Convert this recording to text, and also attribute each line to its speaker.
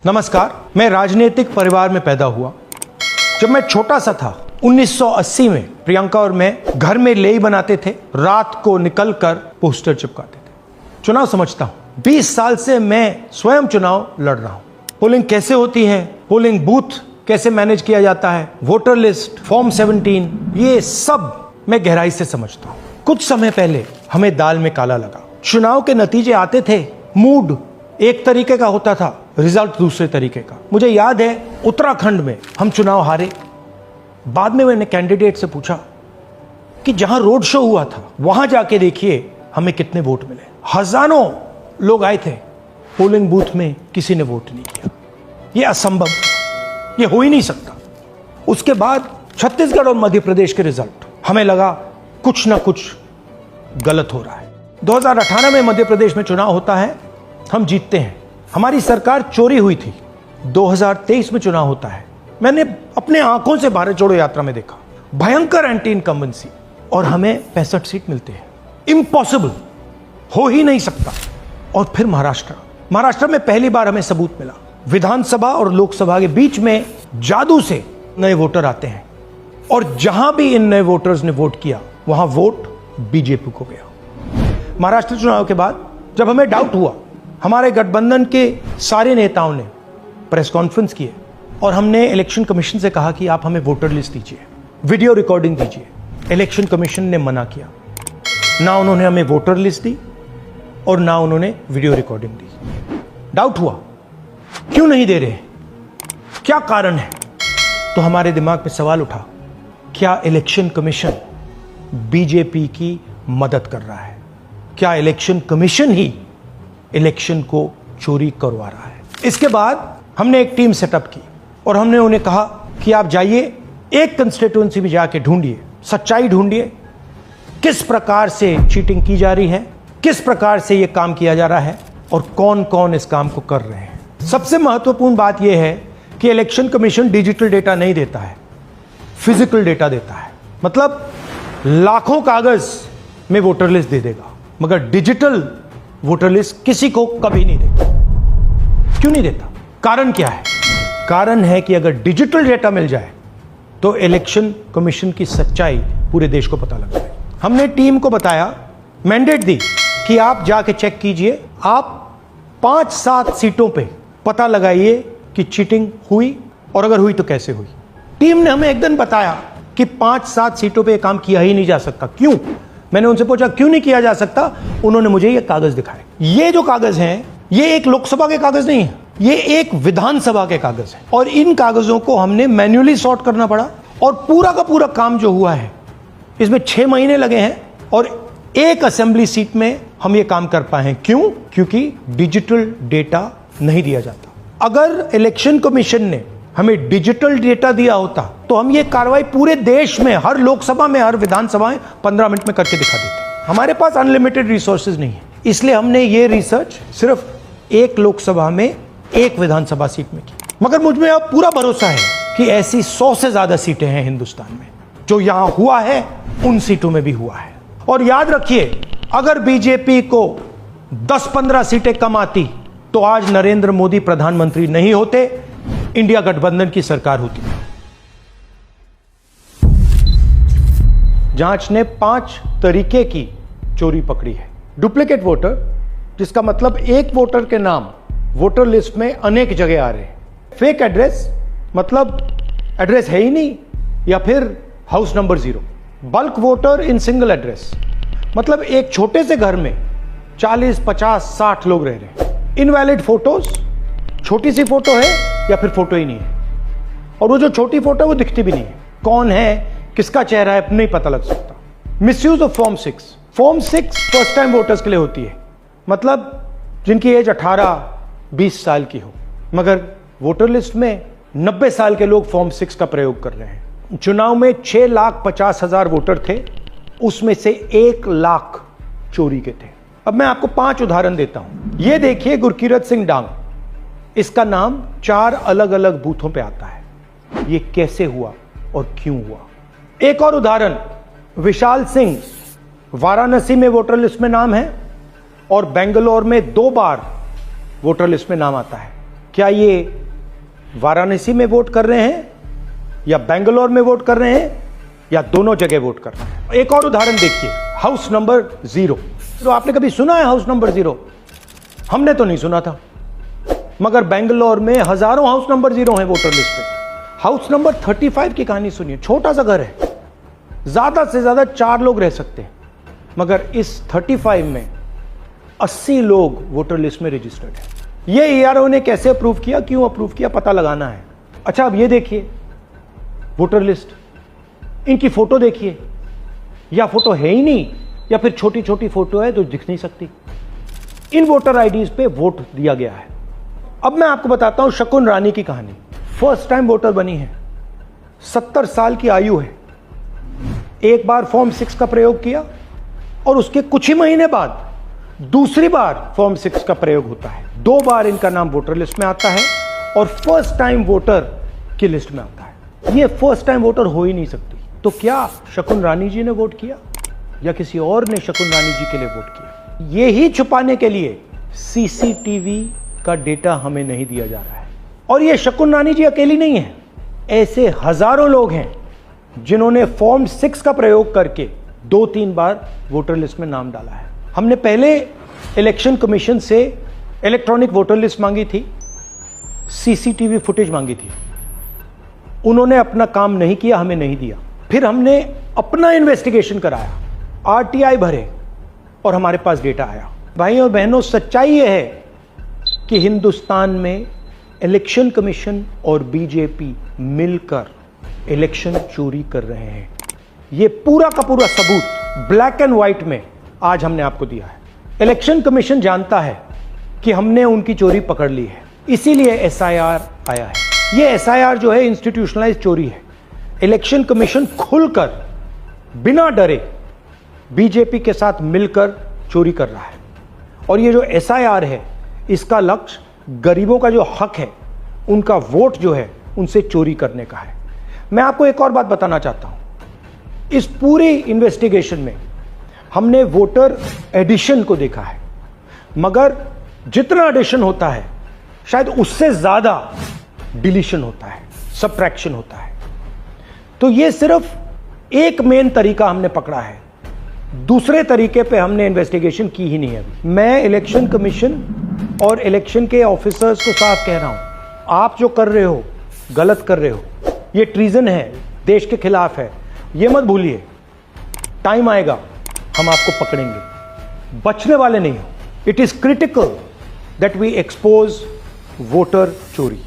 Speaker 1: नमस्कार। मैं राजनीतिक परिवार में पैदा हुआ। जब मैं छोटा सा था 1980 में प्रियंका और मैं घर में लेई बनाते थे, रात को निकलकर पोस्टर चिपकाते थे। चुनाव समझता हूं। 20 साल से मैं स्वयं चुनाव लड़ रहा हूं। पोलिंग कैसे होती है, पोलिंग बूथ कैसे मैनेज किया जाता है, वोटर लिस्ट, फॉर्म 17, ये सब मैं गहराई से समझता हूं। कुछ समय पहले हमें दाल में काला लगा। चुनाव के नतीजे आते थे, मूड एक तरीके का होता था, रिजल्ट दूसरे तरीके का। मुझे याद है उत्तराखंड में हम चुनाव हारे। बाद में मैंने कैंडिडेट से पूछा कि जहां रोड शो हुआ था वहां जाके देखिए हमें कितने वोट मिले। हजारों लोग आए थे, पोलिंग बूथ में किसी ने वोट नहीं किया। यह असंभव, यह हो ही नहीं सकता। उसके बाद छत्तीसगढ़ और मध्य प्रदेश के रिजल्ट, हमें लगा कुछ ना कुछ गलत हो रहा है। 2018 में मध्य प्रदेश में चुनाव होता है, हम जीतते हैं। हमारी सरकार चोरी हुई थी। 2023 में चुनाव होता है, मैंने अपने आंखों से भारत जोड़ो यात्रा में देखा, भयंकर एंटी इनकम्बेंसी, और हमें 65 सीट मिलते हैं। इम्पॉसिबल, हो ही नहीं सकता। और फिर महाराष्ट्र में पहली बार हमें सबूत मिला। विधानसभा और लोकसभा के बीच में जादू से नए वोटर आते हैं, और जहां भी इन नए वोटर्स ने वोट किया वहां वोट बीजेपी को गया। महाराष्ट्र चुनाव के बाद जब हमें डाउट हुआ, हमारे गठबंधन के सारे नेताओं ने प्रेस कॉन्फ्रेंस किए और हमने इलेक्शन कमीशन से कहा कि आप हमें वोटर लिस्ट दीजिए, वीडियो रिकॉर्डिंग दीजिए। इलेक्शन कमीशन ने मना किया। ना उन्होंने हमें वोटर लिस्ट दी और ना उन्होंने वीडियो रिकॉर्डिंग दी। डाउट हुआ, क्यों नहीं दे रहे, क्या कारण है? तो हमारे दिमाग में सवाल उठा, क्या इलेक्शन कमीशन बीजेपी की मदद कर रहा है? क्या इलेक्शन कमीशन ही इलेक्शन को चोरी करवा रहा है? इसके बाद हमने एक टीम सेटअप की और हमने उन्हें कहा कि आप जाइए, एक कंस्टिट्यूएंसी भी जाके ढूंढिए, सच्चाई ढूंढिए, किस प्रकार से चीटिंग की जा रही है, किस प्रकार से यह काम किया जा रहा है और कौन कौन इस काम को कर रहे हैं। सबसे महत्वपूर्ण बात यह है कि इलेक्शन कमीशन डिजिटल डेटा नहीं देता है, फिजिकल डेटा देता है। मतलब लाखों कागज में वोटर लिस्ट दे देगा, मगर डिजिटल वोटर लिस्ट किसी को कभी नहीं देता। क्यों नहीं देता? कारण क्या है? कारण है कि अगर डिजिटल डेटा मिल जाए तो इलेक्शन कमीशन की सच्चाई पूरे देश को पता लग जाए। हमने टीम को बताया, मैंडेट दी कि आप जाके चेक कीजिए, आप 5-7 सीटों पे पता लगाइए कि चीटिंग हुई, और अगर हुई तो कैसे हुई। टीम ने हमें एक दिन बताया कि 5-7 सीटों पे काम किया ही नहीं जा सकता। क्यों? मैंने उनसे पूछा क्यों नहीं किया जा सकता। उन्होंने मुझे ये कागज दिखाए। ये जो कागज हैं, ये एक लोकसभा के कागज नहीं है, ये एक विधानसभा के कागज है, और इन कागजों को हमने मैन्युअली सॉर्ट करना पड़ा। और पूरा का पूरा काम जो हुआ है, इसमें 6 महीने लगे हैं, और एक असेंबली सीट में हम ये काम कर पाए हैं। क्यों? क्योंकि डिजिटल डेटा नहीं दिया जाता। अगर इलेक्शन कमीशन ने हमें डिजिटल डेटा दिया होता तो हम ये कार्रवाई पूरे देश में, हर लोकसभा में, हर विधानसभा में 15 मिनट में करके दिखा देते। हमारे पास अनलिमिटेड रिसोर्सेज नहीं है, इसलिए हमने ये रिसर्च सिर्फ एक लोकसभा में, एक विधानसभा सीट में की। मगर मुझ में अब पूरा भरोसा है कि ऐसी 100 से ज्यादा सीटें हैं हिंदुस्तान में। जो यहां हुआ है उन सीटों में भी हुआ है। और याद रखिए, अगर बीजेपी को 10-15 सीटें कम आती तो आज नरेंद्र मोदी प्रधानमंत्री नहीं होते, इंडिया गठबंधन की सरकार होती। जांच ने 5 तरीके की चोरी पकड़ी है। डुप्लीकेट वोटर, जिसका मतलब एक वोटर के नाम वोटर लिस्ट में अनेक जगह आ रहे हैं। फेक एड्रेस, मतलब एड्रेस है ही नहीं, या फिर house number 0। Bulk voter in single address, मतलब एक छोटे से घर में 40, 50, 60 लोग रह रहे हैं। इनवैलिड फोटोज, छोटी सी फोटो है या फिर फोटो ही नहीं है, और वो जो छोटी फोटो है वो दिखती भी नहीं है। कौन है, किसका चेहरा है, नहीं पता लग सकता। Misuse of form 6। Form 6 first time voters के लिए होती है, मतलब जिनकी एज 18-20 साल की हो, मगर वोटर लिस्ट में 90 साल के लोग फॉर्म 6 का प्रयोग कर रहे हैं। चुनाव में 6,50,000 वोटर थे, उसमें से 1 लाख चोरी के थे। अब मैं आपको 5 उदाहरण देता हूं। यह देखिए, गुरकीरत सिंह डांग, इसका नाम 4 अलग अलग बूथों पे आता है। यह कैसे हुआ और क्यों हुआ? एक और उदाहरण, विशाल सिंह, वाराणसी में वोटर लिस्ट में नाम है और बेंगलोर में 2 बार वोटर लिस्ट में नाम आता है। क्या ये वाराणसी में वोट कर रहे हैं या बेंगलोर में वोट कर रहे हैं या दोनों जगह वोट कर रहे हैं? एक और उदाहरण देखिए, हाउस नंबर 0। तो आपने कभी सुना है हाउस नंबर 0? हमने तो नहीं सुना था, मगर बेंगलोर में हजारों हाउस नंबर 0 हैं वोटर लिस्ट पे। हाउस नंबर 35 की कहानी सुनिए। छोटा सा घर है, ज्यादा से ज्यादा 4 लोग रह सकते हैं, मगर इस 35 में 80 लोग वोटर लिस्ट में रजिस्टर्ड है। ये ERO ने कैसे अप्रूव किया, क्यों अप्रूव किया, पता लगाना है। अच्छा, अब ये देखिए वोटर लिस्ट, इनकी फोटो देखिए, या फोटो है ही नहीं या फिर छोटी छोटी फोटो है तो दिख नहीं सकती। इन वोटर आईडीज पे वोट दिया गया है। अब मैं आपको बताता हूं शकुन रानी की कहानी। फर्स्ट टाइम वोटर बनी है, 70 साल की आयु है। एक बार फॉर्म 6 का प्रयोग किया और उसके कुछ ही महीने बाद दूसरी बार फॉर्म 6 का प्रयोग होता है। 2 बार इनका नाम वोटर लिस्ट में आता है और फर्स्ट टाइम वोटर की लिस्ट में आता है। ये फर्स्ट टाइम वोटर हो ही नहीं सकती। तो क्या शकुन रानी जी ने वोट किया या किसी और ने शकुन रानी जी के लिए वोट किया? ये ही छुपाने के लिए CCTV का डेटा हमें नहीं दिया जा रहा है। और ये शकुन रानी जी अकेली नहीं है, ऐसे हजारों लोग हैं जिन्होंने फॉर्म 6 का प्रयोग करके 2-3 बार वोटर लिस्ट में नाम डाला है। हमने पहले इलेक्शन कमीशन से इलेक्ट्रॉनिक वोटर लिस्ट मांगी थी, CCTV फुटेज मांगी थी। उन्होंने अपना काम नहीं किया, हमें नहीं दिया। फिर हमने अपना इन्वेस्टिगेशन कराया, RTI भरे और हमारे पास डेटा आया। भाई और बहनों, सच्चाई यह है कि हिंदुस्तान में इलेक्शन कमीशन और BJP मिलकर इलेक्शन चोरी कर रहे हैं। यह पूरा का पूरा सबूत ब्लैक एंड व्हाइट में आज हमने आपको दिया है। इलेक्शन कमीशन जानता है कि हमने उनकी चोरी पकड़ ली है, इसीलिए SIR आया है। यह SIR जो है इंस्टीट्यूशनलाइज चोरी है। इलेक्शन कमीशन खुलकर बिना डरे BJP के साथ मिलकर चोरी कर रहा है। और ये जो SIR है, इसका लक्ष्य गरीबों का जो हक है, उनका वोट जो है, उनसे चोरी करने का है। मैं आपको एक और बात बताना चाहता हूं। इस पूरी इन्वेस्टिगेशन में हमने वोटर एडिशन को देखा है, मगर जितना एडिशन होता है शायद उससे ज्यादा डिलीशन होता है, सबट्रैक्शन होता है। तो ये सिर्फ एक मेन तरीका हमने पकड़ा है, दूसरे तरीके पे हमने इन्वेस्टिगेशन की ही नहीं है। मैं इलेक्शन कमीशन और इलेक्शन के ऑफिसर्स को साफ कह रहा हूं, आप जो कर रहे हो गलत कर रहे हो, ये ट्रीजन है, देश के खिलाफ है। ये मत भूलिए, टाइम आएगा हम आपको पकड़ेंगे, बचने वाले नहीं हो। It is critical that we expose voter चोरी।